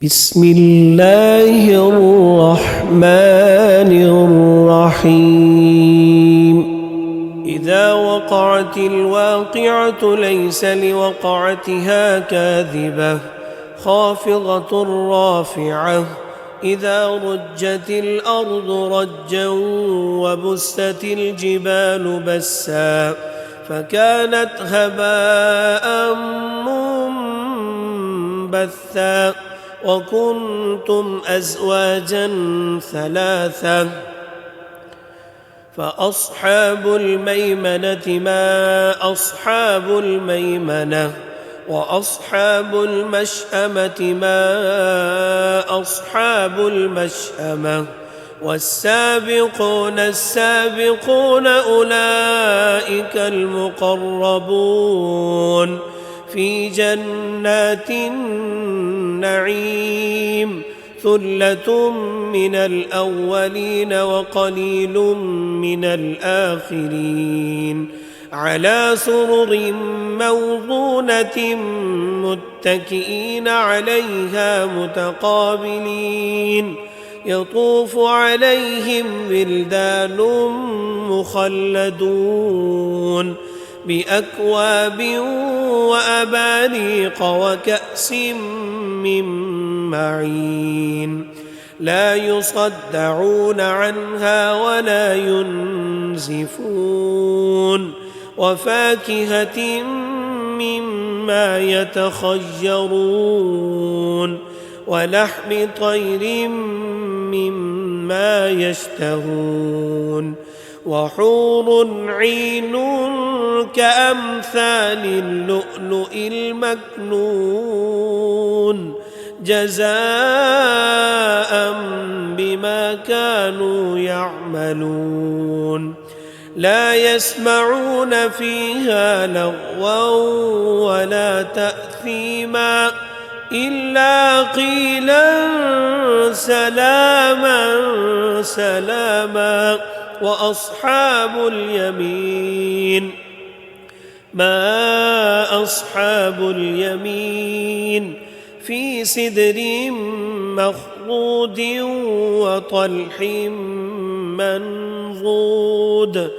بسم الله الرحمن الرحيم إذا وقعت الواقعة ليس لوقعتها كاذبة خافضة رافعة إذا رجت الأرض رجا وبست الجبال بسا فكانت هباء منبثا وكنتم أزواجا ثلاثة فأصحاب الميمنة ما أصحاب الميمنة وأصحاب المشأمة ما أصحاب المشأمة والسابقون السابقون أولئك المقربون في جنات النعيم ثلة من الأولين وقليل من الآخرين على سرر موضونة متكئين عليها متقابلين يطوف عليهم ولدان مخلدون بأكواب وأباريق وكأس من معين لا يصدعون عنها ولا ينزفون وفاكهة مما يتخيرون ولحم طير مما يشتهون وحور عين كأمثال اللؤلؤ المكنون جزاء بما كانوا يعملون لا يسمعون فيها لغوا ولا تأثيما إلا قيلا سلاما سلاما وأصحاب اليمين ما أصحاب اليمين في سدر مخضود وطلح منضود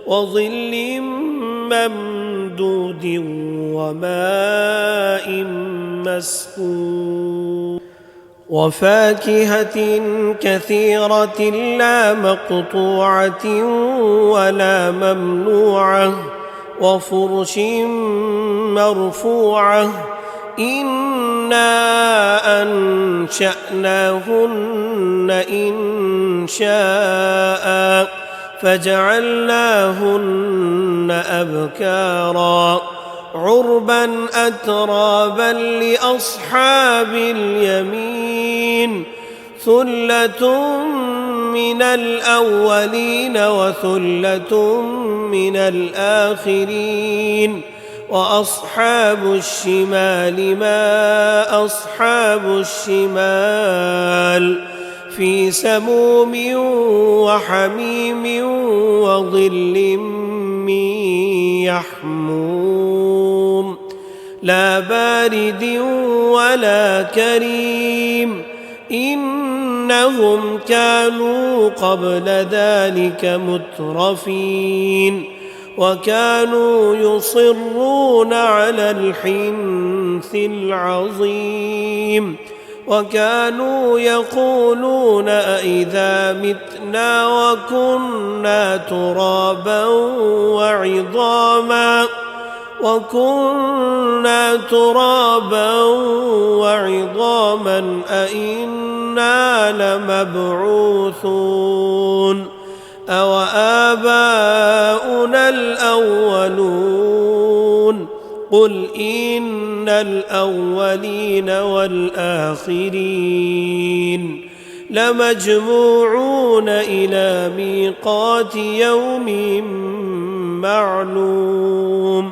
وظل ممدود وماء مسكوب وفاكهة كثيرة لا مقطوعة ولا ممنوعة وفرش مرفوعة إنا أنشأناهن إنشاء فجعلناهن أبكارا عربا أترابا لأصحاب اليمين ثلة من الأولين وثلة من الآخرين وأصحاب الشمال ما أصحاب الشمال في سموم وحميم وظل من يحموم لا بارد ولا كريم إنهم كانوا قبل ذلك مترفين وكانوا يصرون على الحنث العظيم وكانوا يقولون أئذا متنا وكنا ترابا وعظاما أئنا لمبعوثون أو آباؤنا الأولون قل إن الأولين والآخرين لمجموعون إلى ميقات يوم معلوم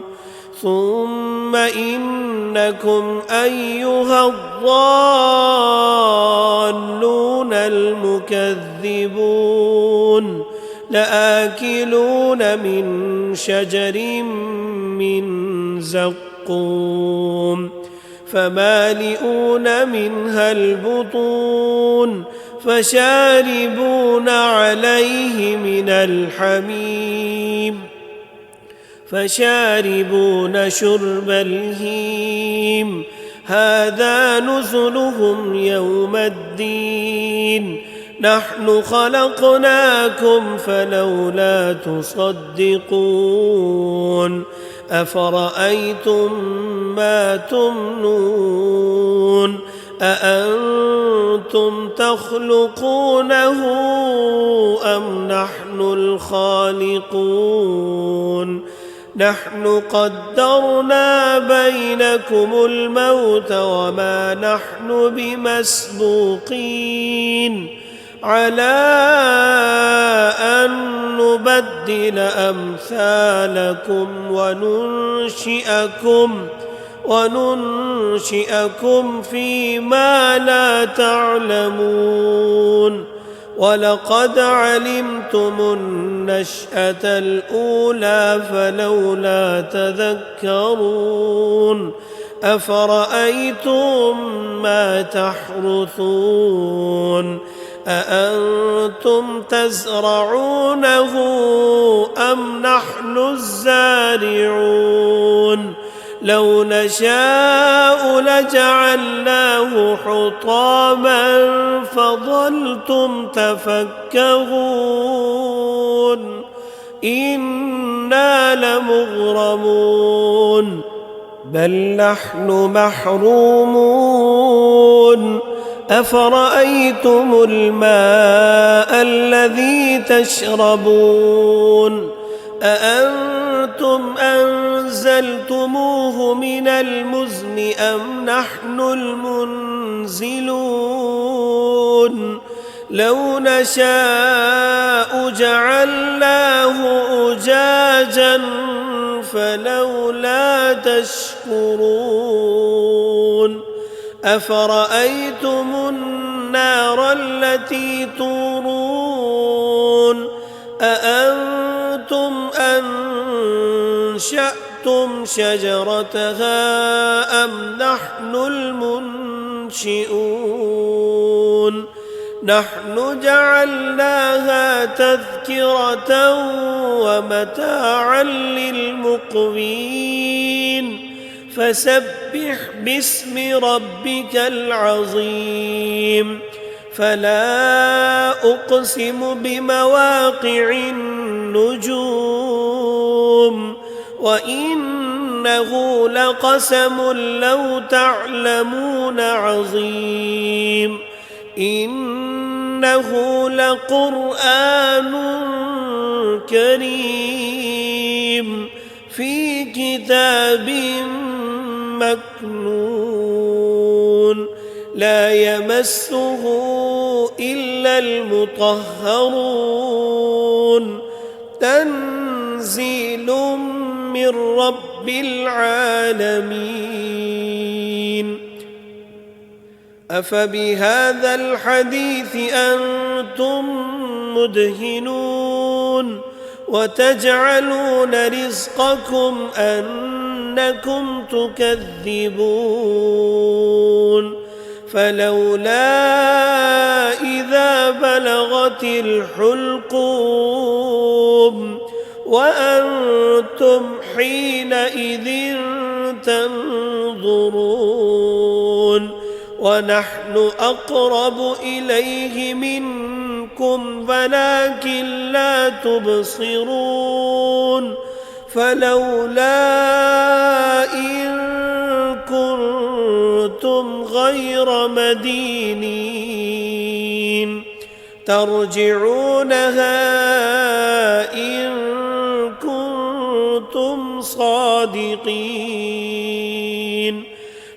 ثم إنكم أيها الضالون المكذبون لآكلون من شجر من زقوم فمالئون منها البطون فشاربون عليه من الحميم فشاربون شرب الهيم هذا نزلهم يوم الدين نحن خلقناكم فلولا تصدقون أفرأيتم ما تمنون أأنتم تخلقونه أم نحن الخالقون نحن قدرنا بينكم الموت وما نحن بمسبوقين على أن نبدل أمثالكم وننشئكم فيما لا تعلمون ولقد علمتم النشأة الأولى فلولا تذكرون أفرأيتم ما تحرثون أأنتم تزرعونه أم نحن الزارعون لو نشاء لجعلناه حطاما فظلتم تفكهون إنا لمغرمون بل نحن محرومون أفرأيتم الماء الذي تشربون أأنتم أنزلتموه من المزن أم نحن المنزلون لو نشاء جعلناه أجاجا فلولا تشكرون أفرأيتم النار التي تورون أأنتم أنشأتم شجرتها أم نحن المنشئون نحن جعلناها تذكرة ومتاعا للمقوين فسبح باسم ربك العظيم فلا أقسم بمواقع النجوم وإنه لقسم لو تعلمون عظيم إنه لقرآن كريم في كتاب مكنون لا يمسه إلا المطهرون تنزيل من رب العالمين أفبهذا الحديث أنتم مدهنون وتجعلون رزقكم أنكم تكذبون فلولا إذا بلغت الحلقوم وأنتم حينئذ تنظرون ونحن أقرب إليه منكم ولكن لا تبصرون فلولا إن كنتم غير مدينين ترجعونها إن كنتم صادقين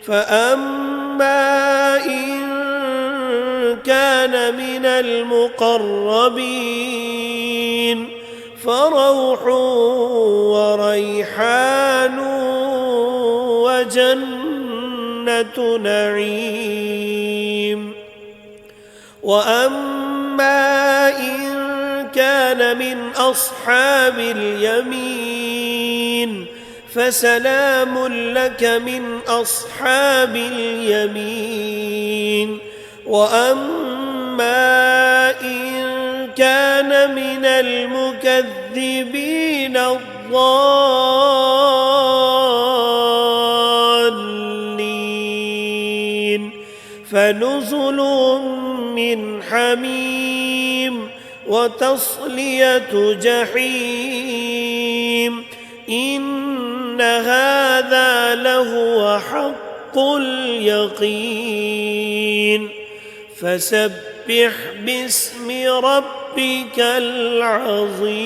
فأما إن كان من المقربين فروح وريحان وجنة نعيم وأما إن كان من أصحاب اليمين فسلام لك من أصحاب اليمين وأما إن كان من المكذبين الضالين فنزل من حميم وتصلية جحيم إن هذا لهو حق اليقين فسبح باسم ربك العظيم.